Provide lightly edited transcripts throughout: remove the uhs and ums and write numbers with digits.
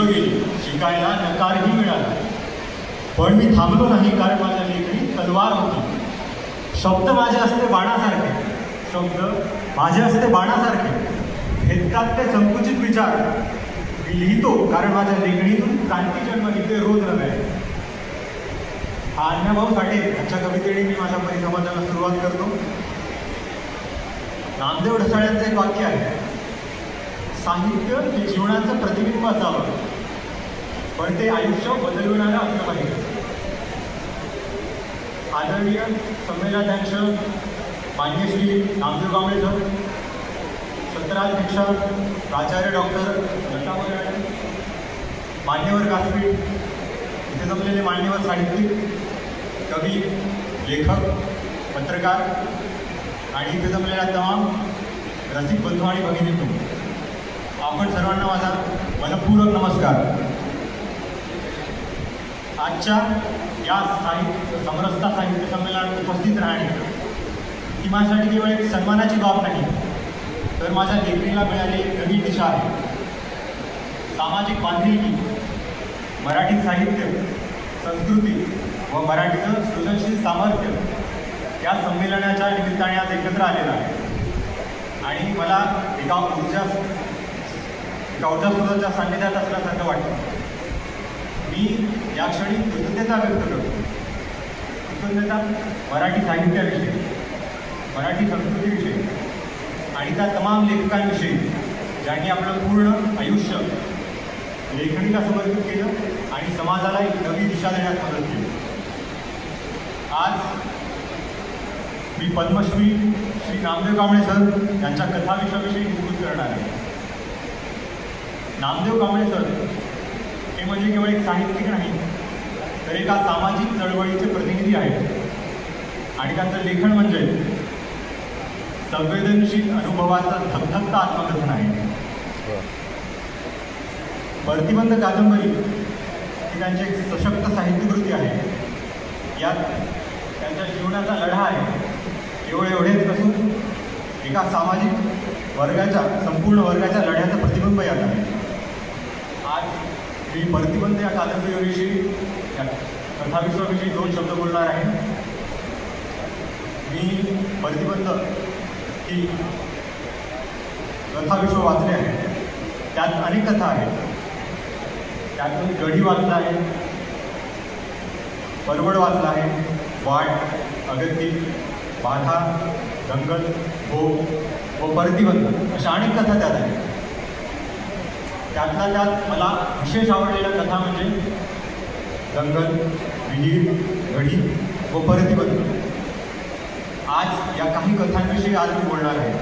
गेली, शिकायला नकारही मिळाला. पण मी थांबलो नाही, कारण माझ्या लेखणी तलवार होती. शब्द माझे असते बाणासारखे, शब्द माझे असते बाणासारखे, भेदतात ते संकुचित विचार. मी लिहितो कारण माझ्या लेखणीतून क्रांती जन्म निघते रोज नव्हे. हा अण्णाभाऊ साठे यांच्या कवितेने मी माझ्या परिसंवादाला सुरुवात करतो. नामदेव ढसाळ्यांचं एक वाक्य आहे, साहित्य हे जीवनाचं प्रतिबिंब असावं, पण ते आयुष्य बदलविणारं असलं पाहिजे. आदरणीय संमेलनाध्यक्ष मान्य श्री नामदेव कांबळे सर, सत्राध्यक्ष प्राचार्य डॉक्टर लता मॅडम, मान्यवर व्यासपीठ, इथे जमलेले मान्यवर साहित्यिक, कवी, लेखक, पत्रकार आणि इथे जमलेल्या तमाम रसिक बंधू आणि भगिनींनो, आपण सर्वांना माझा मनपूर्वक नमस्कार. आजच्या या समरसता साहित्य संमेलनात उपस्थित राहणे ही माझ्यासाठी केवळ एक सन्मानाची बाब नाही, तर माझ्या लेखणीला मिळाली एक नवी दिशा आहे. सामाजिक बांधिलकी, मराठी साहित्य, संस्कृती व मराठीचं सृजनशील सामर्थ्य या संमेलनाच्या निमित्ताने आज एकत्र आलेलं आहे. आणि मला एका ऊर्जा स्रोताच्या सान्निध्यात असल्यासारखं वाटतं. मी या क्षणी कृतज्ञता व्यक्त करतो. कृतज्ञता मराठी साहित्याविषयी, मराठी संस्कृतीविषयी आणि त्या तमाम लेखकांविषयी ज्यांनी आपलं पूर्ण आयुष्य लेखणीला समर्पित केलं आणि समाजाला एक नवी दिशा देण्यास मदत केली. आज मी पद्मश्री श्री नामदेव कांबळे सर यांच्या कथाविषयाविषयी निवृत्त करणार आहे. नामदेव कांबळे सर हे म्हणजे केवळ एक साहित्यिक नाही, तर एका सामाजिक चळवळीचे प्रतिनिधी आहेत. आणि त्यांचं लेखन म्हणजे संवेदनशील अनुभवाचा धगधगता आत्मकथन आहे. प्रतिबंध कादंबरी ही त्यांची एक सशक्त साहित्यकृती आहे. यात त्यांच्या जीवनाचा लढा आहे. केवळ एवढेच नसून एका सामाजिक वर्गाच्या, संपूर्ण वर्गाच्या लढ्याचं प्रतिबिंब यात आहे. आज मी प्रतिबंध या कादंबरीविषयी, या कथाविश्वाविषयी 2 शब्द बोलणार आहे. मी प्रतिबंध ही कथाविश्व वाचले आहे. त्यात अनेक कथा आहेत. त्यातून गढी वाचला आहे, परवड वाचला आहे, वाट, अगतिक, बाधा, दंगल, भोग व प्रतिबंध अशा अनेक कथा त्यात आहेत. त्यातल्या त्यात मला विशेष आवडलेल्या कथा म्हणजे दंगल, विहीर, गढी व प्रतिबंध. आज या काही कथांविषयी आज मी बोलणार आहे.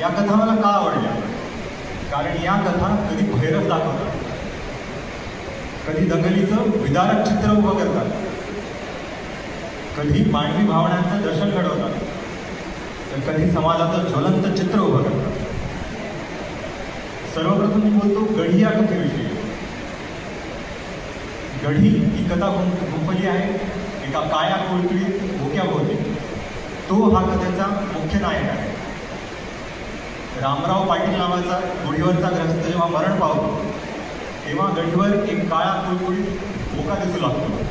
या कथा मला का आवडल्या? कारण या कथा कधी भैरच दाखवतात, कधी दंगलीचं विदारक चित्र उभं करतात, कधी मानवी भावनांचं दर्शन घडवतात, तर कधी समाजाचं ज्वलंत चित्र उभं करतात. सर्वप्रथम मी बोलतो गढी या कथेविषयी. गढी ही कथा गुंफली आहे एका काळ्या कोळकळीत भोक्याभोवती. तो हा कथेचा मुख्य नायक आहे. रामराव पाटील नावाचा गुढीवरचा ग्रस्त जेव्हा मरण पावतो, तेव्हा गढीवर एक काळा कुळकुळीत भोका दिसू लागतो.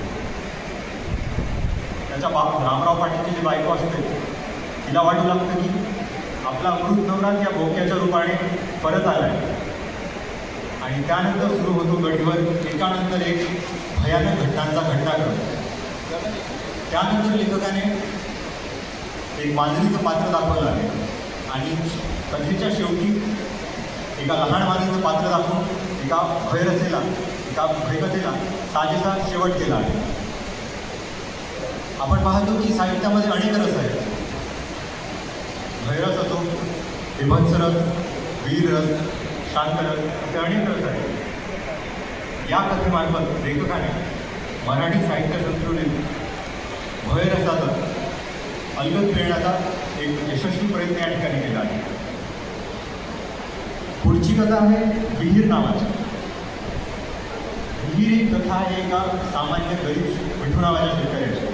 त्याच्या रामराव पाटीलची जी बायको असते, तिला वाटू लागतं की आपला मृत नवरा त्या भोक्याच्या रूपाने परत आला आहे. आणि त्यानंतर सुरू होतो गढीवर एकानंतर एक भयानक घटनांचा घटनाक्रम. त्यानंतर लेखकाने एक मांजरीचं पात्र दाखवलं आहे आणि कथेच्या शेवटी एका लहान मांजरीचं पात्र दाखवून एका भयरसेला, एका भयकथेला साजेसा शेवट केला आहे. आपण पाहतो की साहित्यामध्ये अनेक रस आहेत. भयरस असो, विभत्स रस, वीर रस, शांत रस, असे अनेक रस आहेत. या कथेमार्फत लेखकाने मराठी साहित्य संस्कृतीत भयरसाचा अलगद मिळण्याचा एक यशस्वी प्रयत्न या ठिकाणी केला आहे. पुढची कथा आहे विहीर नावाची. विहीर ही कथा आहे एका सामान्य गरीब विठू नावाच्या शेतकऱ्याची.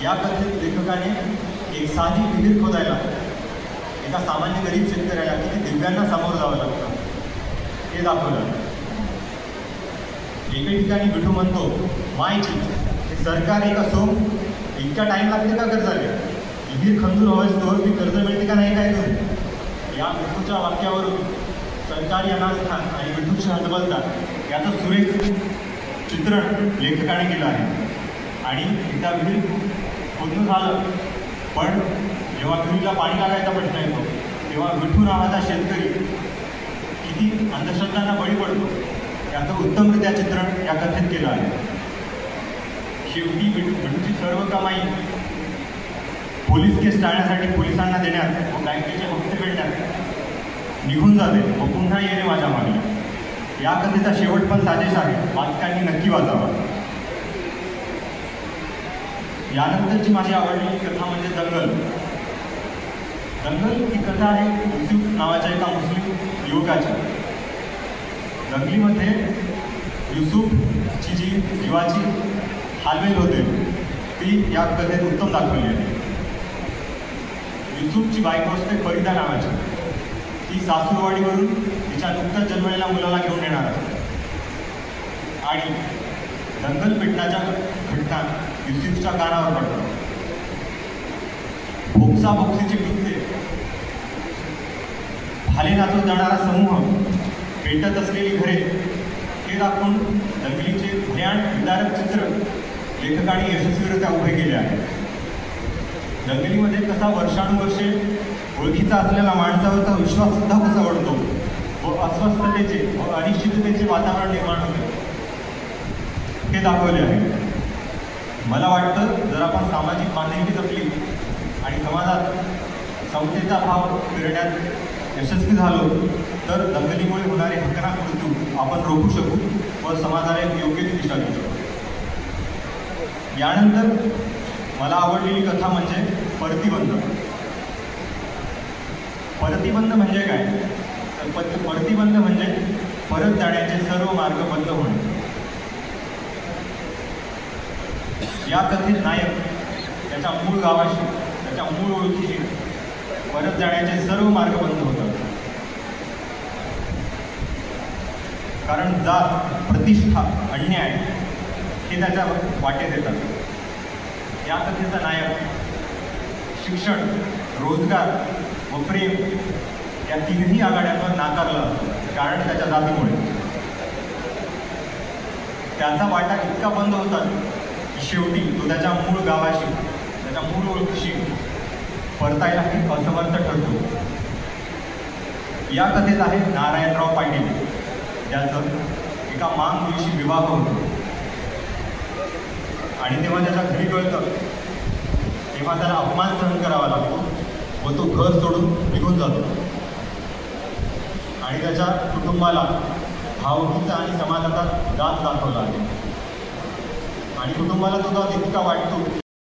या कथेत लेखकाने एक साधी विहीर खोदायला एका सामान्य गरीब शेतकऱ्याला किती दिव्यांना सामोरं जावं लागतं हे दाखवलं. एके ठिकाणी विठू म्हणतो, माय चित सरकार एक असो, इतका टाईम लागते का कर्ज झाले, विहीर खंदूर हवंच तोवर ती कर्ज मिळते का नाही काय दोन. या विठूच्या वाक्यावरून सरकारी अनास्थान आणि विठूची हतबलता याचं सुरेख चित्रण लेखकाने केलं आहे. आणि एकदा विहीर खोदून झालं, पण जेव्हा विहिरीला पाणी लागायचा प्रश्न येतो तेव्हा विठू नावाचा शेतकरी किती अंधश्रद्धांना बळी पडतो याचं उत्तमरित्या चित्रण या कथेत केलं आहे. शेवटी विठूची सर्व कमाई पोलीस केस टाळण्यासाठी पोलिसांना देण्यात व बँकेचे हप्ते फेडण्यात निघून जाते व पुन्हा येणे माझ्या मागे. या कथेचा शेवट पण साजेस आहे, वाचकांनी नक्की वाचावा. यानंतरची माझी आवडलेली कथा म्हणजे दंगल. दंगल ही कथा आहे युसूफ नावाच्या एका मुस्लिम युवकाची. दंगलीमध्ये युसूफची जी जीवाची हालवेल होते ती या कथेत उत्तम दाखवली आहे. युसूफची बायको असते फरीदा नावाची. ती सासूरवाडीवरून तिच्या नुकत्याच जन्मलेल्या मुलाला घेऊन येणार असते आणि दंगल पेटण्याच्या घटना युसूफच्या कानावर पडतात. भोक्साभोक्सीचे किस्से, भाले नाचत जाणारा समूह, पेटत असलेली घरे हे दाखवून दंगलीचे भयान विदारक चित्र लेखकाने यशस्वीरित्या उभे केले आहे. दंगलीमध्ये कसा वर्षानुवर्षे ओळखीचा असलेला माणसावरचा विश्वास सुद्धा कसा वाढतो व अस्वस्थतेचे व अनिश्चिततेचे वातावरण निर्माण होते हे दाखवले आहे. मला वाटतं जर आपण सामाजिक बांधिलकी जपली आणि समाजात समतेचा भाव फिरण्यात यशस्वी झालो तर दंगलीमुळे होणारे हकनाक मृत्यू आपण रोखू शकू व समाजाला योग्य ती दिशा देऊ शकू. यानंतर मला आवडलेली कथा म्हणजे परतीबंध. परतीबंध म्हणजे काय तर परतीबंध म्हणजे परत जाण्याचे सर्व मार्ग बंद होणे. या कथेत नायक त्याच्या मूळ गावाशी, त्याच्या मूळ ओळखीशी परत जाण्याचे सर्व मार्ग बंद होतात. कारण जात, प्रतिष्ठा, अन्याय हे त्याच्या वाटेत येतात. या कथेचा नायक शिक्षण, रोजगार व प्रेम या तिन्ही आघाड्यांवर नाकारला कारण त्याच्या जातीमुळे. त्याचा वाटा इतका बंद होता की शेवटी तो त्याच्या मूळ गावाशी, त्याच्या मूळ ओळखीशी परतायलाही असमर्थ ठरतो. या कथेत आहे नारायणराव पाटील, ज्याचं एका मांग मुलीशी विवाह होतो आणि तेव्हा त्याच्या घरी कळतं तेव्हा त्याला अपमान सहन करावा लागतो व तो घर सोडून निघून जातो आणि त्याच्या कुटुंबाला भावकीचा आणि समाजाचा जात दाखवला आहे आणि कुटुंबाला तो जात इतका वाटतो